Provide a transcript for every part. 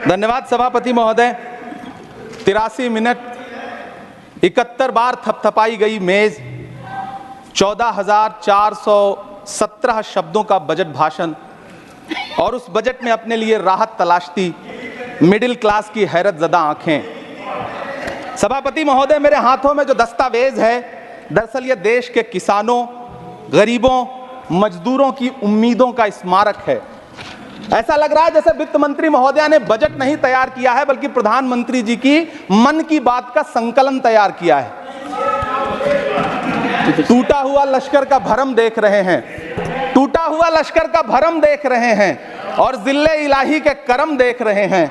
धन्यवाद सभापति महोदय। 83 मिनट 71 बार थपथपाई गई मेज, 14,417 शब्दों का बजट भाषण और उस बजट में अपने लिए राहत तलाशती मिडिल क्लास की हैरत ज़दा आंखें। सभापति महोदय, मेरे हाथों में जो दस्तावेज है दरअसल ये देश के किसानों, गरीबों, मजदूरों की उम्मीदों का स्मारक है। ऐसा लग रहा है जैसे वित्त मंत्री महोदया ने बजट नहीं तैयार किया है बल्कि प्रधानमंत्री जी की मन की बात का संकलन तैयार किया है। टूटा हुआ लश्कर का भरम देख रहे हैं, टूटा हुआ लश्कर का भरम देख रहे हैं और जिल्ले इलाही के करम देख रहे हैं।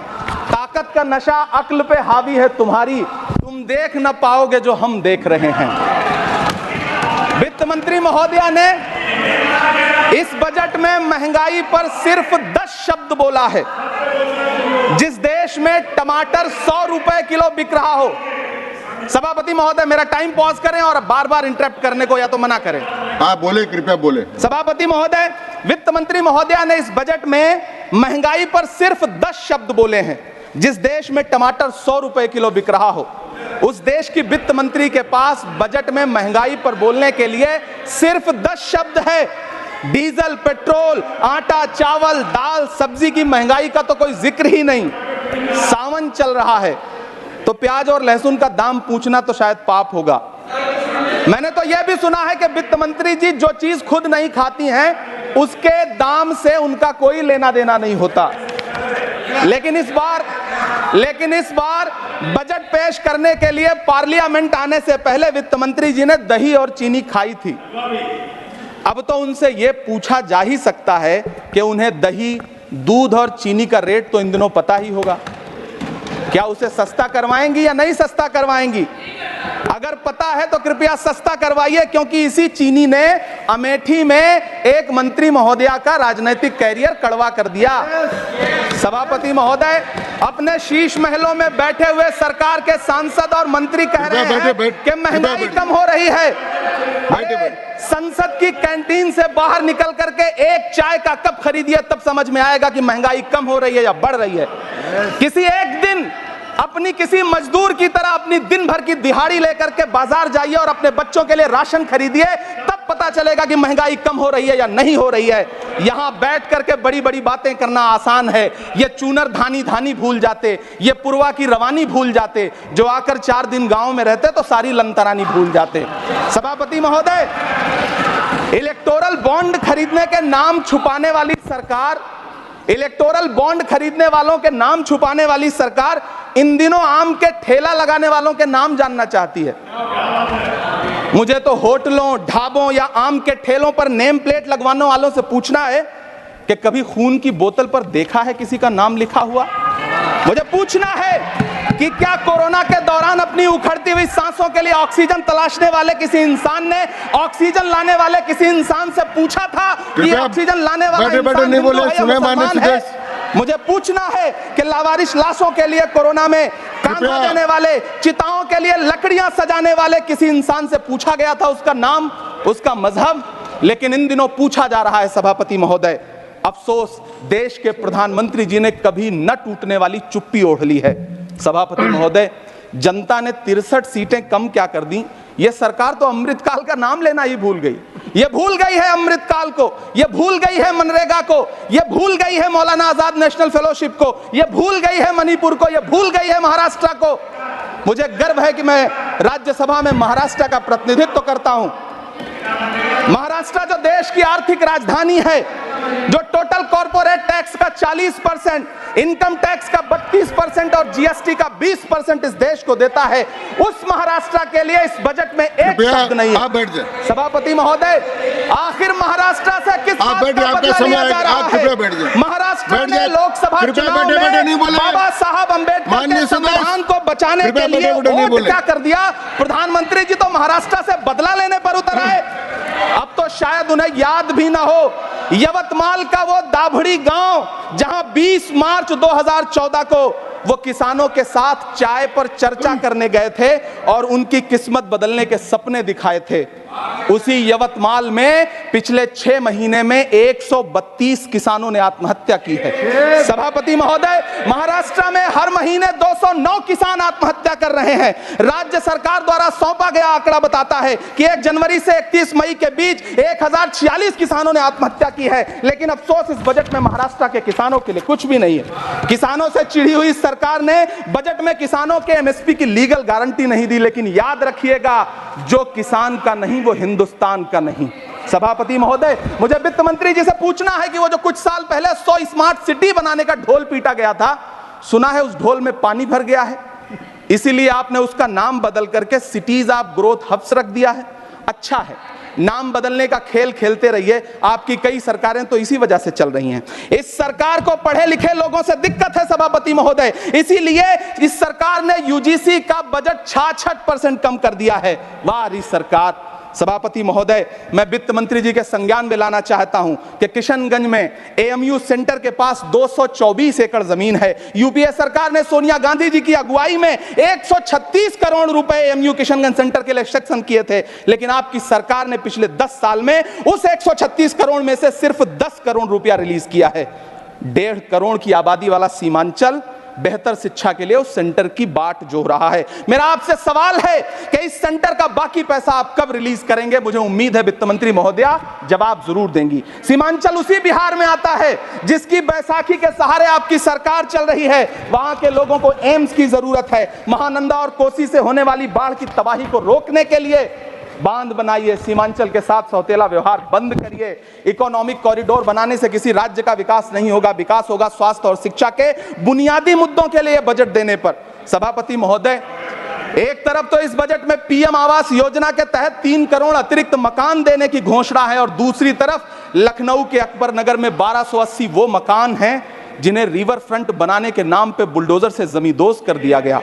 ताकत का नशा अक्ल पे हावी है तुम्हारी, तुम देख न पाओगे जो हम देख रहे हैं। वित्त मंत्री महोदया ने इस बजट में महंगाई पर सिर्फ 10 शब्द बोला है। जिस देश में टमाटर 100 रुपए किलो बिक रहा हो, सभापति महोदय मेरा टाइम पॉज करें और बार बार इंटरप्ट करने को या तो मना करें। हाँ बोले, कृपया बोले। सभापति महोदय, वित्त मंत्री महोदया ने इस बजट में महंगाई पर सिर्फ 10 शब्द बोले हैं। जिस देश में टमाटर 100 रुपए किलो बिक रहा हो, उस देश की वित्त मंत्री के पास बजट में महंगाई पर बोलने के लिए सिर्फ 10 शब्द है। डीजल, पेट्रोल, आटा, चावल, दाल, सब्जी की महंगाई का तो कोई जिक्र ही नहीं। सावन चल रहा है तो प्याज और लहसुन का दाम पूछना तो शायद पाप होगा। मैंने तो यह भी सुना है कि वित्त मंत्री जी जो चीज खुद नहीं खाती हैं उसके दाम से उनका कोई लेना देना नहीं होता। लेकिन इस बार बजट पेश करने के लिए पार्लियामेंट आने से पहले वित्त मंत्री जी ने दही और चीनी खाई थी। अब तो उनसे यह पूछा जा ही सकता है कि उन्हें दही, दूध और चीनी का रेट तो इन दिनों पता ही होगा। क्या उसे सस्ता करवाएंगी या नहीं सस्ता करवाएंगी? अगर पता है तो कृपया सस्ता करवाइए, क्योंकि इसी चीनी ने अमेठी में एक मंत्री महोदया का राजनीतिक कैरियर कड़वा कर दिया। सभापति महोदय, अपने शीश महलों में बैठे हुए सरकार के सांसद और मंत्री कह रहे हैं कि महंगाई कम हो रही है। संसद की कैंटीन से बाहर निकल करके एक चाय का कप खरीदिए, तब समझ में आएगा कि महंगाई कम हो रही है या बढ़ रही है। किसी एक दिन अपनी किसी मजदूर की तरह अपनी दिन भर की दिहाड़ी लेकर के बाजार जाइए और अपने बच्चों के लिए राशन खरीदिए, तब पता चलेगा कि महंगाई कम हो रही है या नहीं हो रही है। यहां बैठ करके बड़ी बड़ी बातें करना आसान है। ये चूनर धानी धानी भूल जाते, ये पुरवा की रवानी भूल जाते, जो आकर 4 दिन गांव में रहते तो सारी लंतरानी भूल जाते। सभापति महोदय, इलेक्टोरल बॉन्ड खरीदने के नाम छुपाने वाली सरकार, इलेक्टोरल बॉन्ड खरीदने वालों के नाम छुपाने वाली सरकार इन दिनों आम के ठेला लगाने वालों के नाम जानना चाहती है। मुझे तो होटलों, ढाबों या आम के ठेलों पर नेम प्लेट लगवाने वालों से पूछना है कि कभी खून की बोतल पर देखा है किसी का नाम लिखा हुआ? मुझे पूछना है कि क्या कोरोना के दौरान अपनी उखड़ती हुई सांसों के लिए ऑक्सीजन तलाशने वाले किसी इंसान ने ऑक्सीजन लाने वाले किसी इंसान से पूछा था कि ऑक्सीजन लाने वाला इंसान हिंदू है या मुसलमान है? मुझे पूछना है कि लावारिश लाशों के लिए कोरोना में कांधा देने वाले, चिताओं के लिए लकड़ियां सजाने वाले किसी इंसान से पूछा गया था उसका नाम, उसका मजहब? लेकिन इन दिनों पूछा जा रहा है। सभापति महोदय, अफसोस देश के प्रधानमंत्री जी ने कभी न टूटने वाली चुप्पी ओढ़ ली है। सभापति महोदय, जनता ने 63 सीटें कम क्या कर दी? यह सरकार तो अमृतकाल का नाम लेना ही भूल गई। ये भूल गई है अमृतकाल को, ये भूल गई है मनरेगा को, ये भूल गई है मौलाना आजाद नेशनल फेलोशिप को, ये भूल गई है मणिपुर को, ये भूल गई है महाराष्ट्र को। मुझे गर्व है कि मैं राज्यसभा में महाराष्ट्र का प्रतिनिधित्व करता हूं। महाराष्ट्र जो देश की आर्थिक राजधानी है, जो टोटल कॉर्पोरेट टैक्स का 40%, इनकम टैक्स का 32% और जीएसटी का 20% इस देश को देता है, उस महाराष्ट्र के लिए इस बजट में एक शब्द नहीं है। सभापति महोदय, आखिर महाराष्ट्र से किस बात का बदला लिया जा रहा है? महाराष्ट्र में लोकसभा चुनाव में बाबा साहब अम्बेडकर के संविधान को बचाने के लिए वोट क्या कर दिया? प्रधानमंत्री जी तो महाराष्ट्र से बदला लेने पर उतर आए। अब तो शायद उन्हें याद भी ना हो यवतमाल का वो दाभड़ी गांव जहां 20 मार्च 2014 को वो किसानों के साथ चाय पर चर्चा करने गए थे और उनकी किस्मत बदलने के सपने दिखाए थे। उसी यवतमाल में पिछले 6 महीने में 132 किसानों ने आत्महत्या की है। सभापति महोदय, महाराष्ट्र हर महीने 209 किसान आत्महत्या कर रहे हैं। राज्य सरकार द्वारा सौंपा गया आंकड़ा बताता है कि 1 जनवरी से 31 मई के बीच 1046 किसानों ने आत्महत्या की है। लेकिन अफसोस, इस बजट में महाराष्ट्र के किसानों के लिए कुछ भी नहीं है। किसानों से चिढ़ी हुई सरकार ने बजट में किसानों के एमएसपी की लीगल गारंटी नहीं दी। लेकिन याद रखिएगा, जो किसान का नहीं वो हिंदुस्तान का नहीं। सभापति महोदय, मुझे वित्त मंत्री जी से पूछना है कि वो जो कुछ साल पहले 100 स्मार्ट सिटी बनाने का ढोल पीटा गया था, सुना है उस ढोल में पानी भर गया है, इसीलिए आपने उसका नाम बदल करके सिटीज ऑफ ग्रोथ हब्स रख दिया है। अच्छा है, नाम बदलने का खेल खेलते रहिए, आपकी कई सरकारें तो इसी वजह से चल रही हैं। इस सरकार को पढ़े लिखे लोगों से दिक्कत है सभापति महोदय, इसीलिए इस सरकार ने यूजीसी का बजट 66% कम कर दिया है। वाह इस सरकार। सभापति महोदय, मैं वित्त मंत्री जी के संज्ञान में लाना चाहता हूं कि किशनगंज में एएमयू सेंटर के पास 224 एकड़ जमीन है। यूपीए सरकार ने सोनिया गांधी जी की अगुवाई में 136 करोड़ रुपए एएमयू किशनगंज सेंटर के लिए सेक्शन किए थे। लेकिन आपकी सरकार ने पिछले 10 साल में उस 136 करोड़ में से सिर्फ 10 करोड़ रुपया रिलीज किया है। 1.5 करोड़ की आबादी वाला सीमांचल बेहतर शिक्षा के लिए उस सेंटर की बाट जोह रहा है। मेरा आपसे सवाल है कि इस सेंटर का बाकी पैसा आप कब रिलीज करेंगे? मुझे उम्मीद है वित्त मंत्री महोदया जवाब जरूर देंगी। सीमांचल उसी बिहार में आता है जिसकी बैसाखी के सहारे आपकी सरकार चल रही है। वहां के लोगों को एम्स की जरूरत है। महानंदा और कोसी से होने वाली बाढ़ की तबाही को रोकने के लिए बांध बनाइए, सीमांचल के साथ सौतेला व्यवहार बंद करिए। इकोनॉमिक कॉरिडोर बनाने से किसी राज्य का विकास नहीं होगा, विकास होगा स्वास्थ्य और शिक्षा के बुनियादी मुद्दों के लिए बजट देने पर। सभापति महोदय, एक तरफ तो इस बजट में पीएम आवास योजना के तहत 3 करोड़ अतिरिक्त मकान देने की घोषणा है और दूसरी तरफ लखनऊ के अकबर नगर में 1280 वो मकान हैं जिन्हें रिवर फ्रंट बनाने के नाम पे बुलडोजर से जमींदोज कर दिया गया।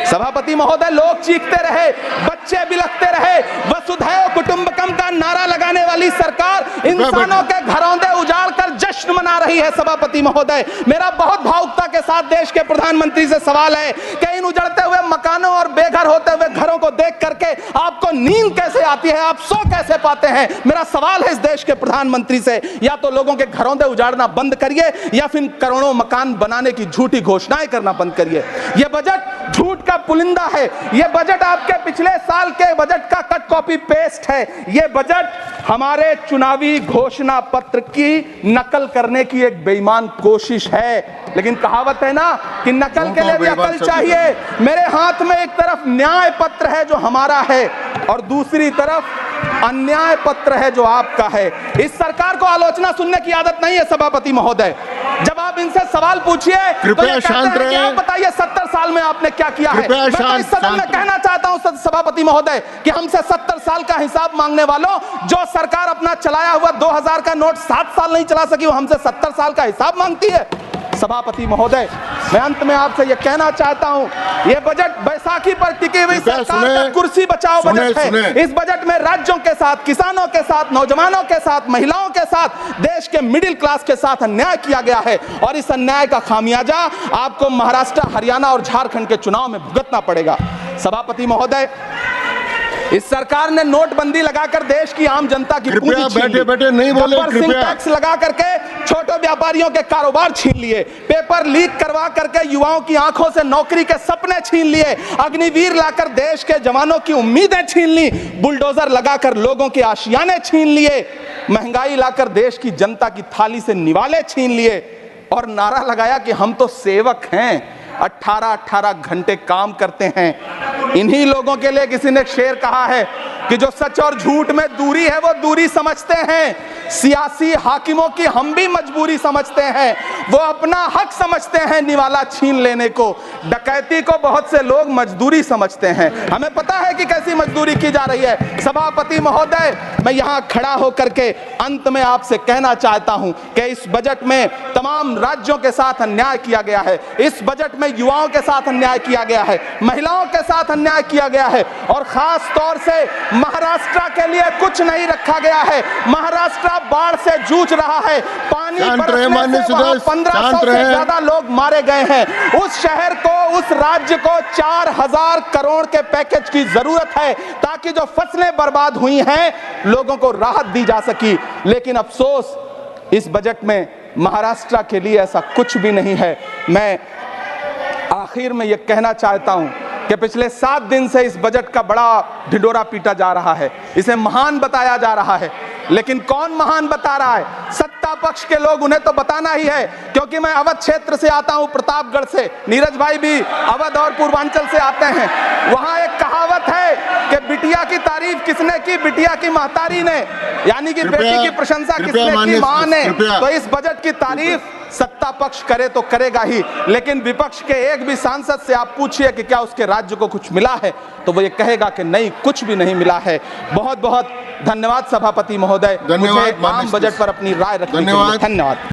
सभापति महोदय, लोग चीखते रहे, बच्चे बिलखते रहे, वसुधैव कुटुंबकम का नारा लगाने वाली सरकार इंसानों के घरौंदे उजाड़ कर जश्न मना रही है। सभापति महोदय, मेरा बहुत भावुकता के साथ देश के प्रधानमंत्री से सवाल है कि इन उजड़ते हुए मकानों और बेघर होते हुए घरों को देख करके आपको नींद कैसे आती है, आप सो कैसे पाते हैं? मेरा सवाल है इस देश के प्रधानमंत्री से, या तो लोगों के घरौंदे उजाड़ना बंद करिए या फिर करोड़ों मकान बनाने की झूठी घोषणाएं करना बंद करिए। यह बजट झूठ का पुलिंदा है। यह बजट आपके पिछले साल के बजट का कट कॉपी पेस्ट है। यह बजट हमारे चुनावी घोषणा पत्र की नकल करने की एक बेईमान कोशिश है। लेकिन कहावत है ना कि नकल के लिए भी अकल चाहिए। मेरे हाथ में एक तरफ न्याय पत्र है जो हमारा है और दूसरी तरफ अन्याय पत्र है जो आपका है। इस सरकार को आलोचना सुनने की आदत नहीं है सभापति महोदय। जब आप इनसे सवाल पूछिए तो ये कहते हैं कि आप बताइए 70 साल में आपने क्या किया है। मैं तो इस सदन में कहना चाहता हूं सभापति महोदय कि हमसे 70 साल का हिसाब मांगने वालों, जो सरकार अपना चलाया हुआ 2000 का नोट 7 साल नहीं चला सकी, वो हमसे 70 साल का हिसाब मांगती है। सभापति महोदय, मैं अंत में आपसे यह कहना चाहता हूं, यह बजट बैसाखी पर टिकी हुई सरकार का कुर्सी बचाओ बजट है। इस बजट में राज्यों के साथ, किसानों के साथ, नौजवानों के साथ, महिलाओं के साथ, देश के मिडिल क्लास के साथ अन्याय किया गया है और इस अन्याय का खामियाजा आपको महाराष्ट्र, हरियाणा और झारखंड के चुनाव में भुगतना पड़ेगा। सभापति महोदय, इस सरकार ने नोटबंदी लगाकर देश की आम जनता की पूंजी छीन ली। बैठे नहीं बोले, टैक्स लगा करके छोटे व्यापारियों के कारोबार छीन लिए, पेपर लीक करवा करके युवाओं की आंखों से नौकरी के सपने छीन लिए, अग्निवीर लाकर देश के जवानों की उम्मीदें छीन ली, बुलडोजर लगाकर लोगों के आशियाने छीन लिए, महंगाई लाकर देश की जनता की थाली से निवाले छीन लिए और नारा लगाया कि हम तो सेवक हैं, 18-18 घंटे काम करते हैं। इन्हीं लोगों के लिए किसी ने शेर कहा है कि जो सच और झूठ में दूरी है वो दूरी समझते हैं। सियासी हाकिमों की हम भी मजबूरी समझते हैं, वो अपना हक समझते हैं निवाला छीन लेने को। डकैती को बहुत से लोग मजदूरी समझते हैं। हमें पता है कि कैसी मजदूरी की जा रही है। सभापति महोदय, मैं यहाँ खड़ा होकर के अंत में आपसे कहना चाहता हूँ कि इस बजट में तमाम राज्यों के साथ अन्याय किया गया है। इस बजट में युवाओं के साथ अन्याय किया गया है, महिलाओं के साथ अन्याय किया गया है और खास तौर से महाराष्ट्र के लिए कुछ नहीं रखा गया है। महाराष्ट्र बाढ़ से जूझ रहा है, पानी बरसने से वहां 1500 से ज्यादा लोग मारे गए हैं। उस शहर को, उस राज्य को 4000 करोड़ के पैकेज की जरूरत है ताकि जो फसलें बर्बाद हुई हैं लोगों को राहत दी जा सकी। लेकिन अफसोस, इस बजट में महाराष्ट्र के लिए ऐसा कुछ भी नहीं है। मैं आखिर में यह कहना चाहता हूं कि पिछले 7 दिन से इस बजट का बड़ा ढिंढोरा पीटा जा रहा है, इसे महान बताया जा रहा है, लेकिन कौन महान बता रहा है? सत्ता पक्ष के लोग, उन्हें तो बताना ही है, क्योंकि मैं अवध क्षेत्र से आता हूं, प्रतापगढ़ से, नीरज भाई भी अवध और पूर्वांचल से आते हैं। वहां एक कहावत है कि बिटिया की तारीफ किसने की? बिटिया की महतारी ने, यानी कि बेटी की प्रशंसा किसने की? मां ने। तो इस बजट की तारीफ सत्ता पक्ष करे तो करेगा ही, लेकिन विपक्ष के एक भी सांसद से आप पूछिए कि क्या उसके राज्य को कुछ मिला है, तो वो ये कहेगा कि नहीं, कुछ भी नहीं मिला है। बहुत बहुत धन्यवाद सभापति महोदय, मुझे आम बजट पर अपनी राय रखने के लिए। धन्यवाद।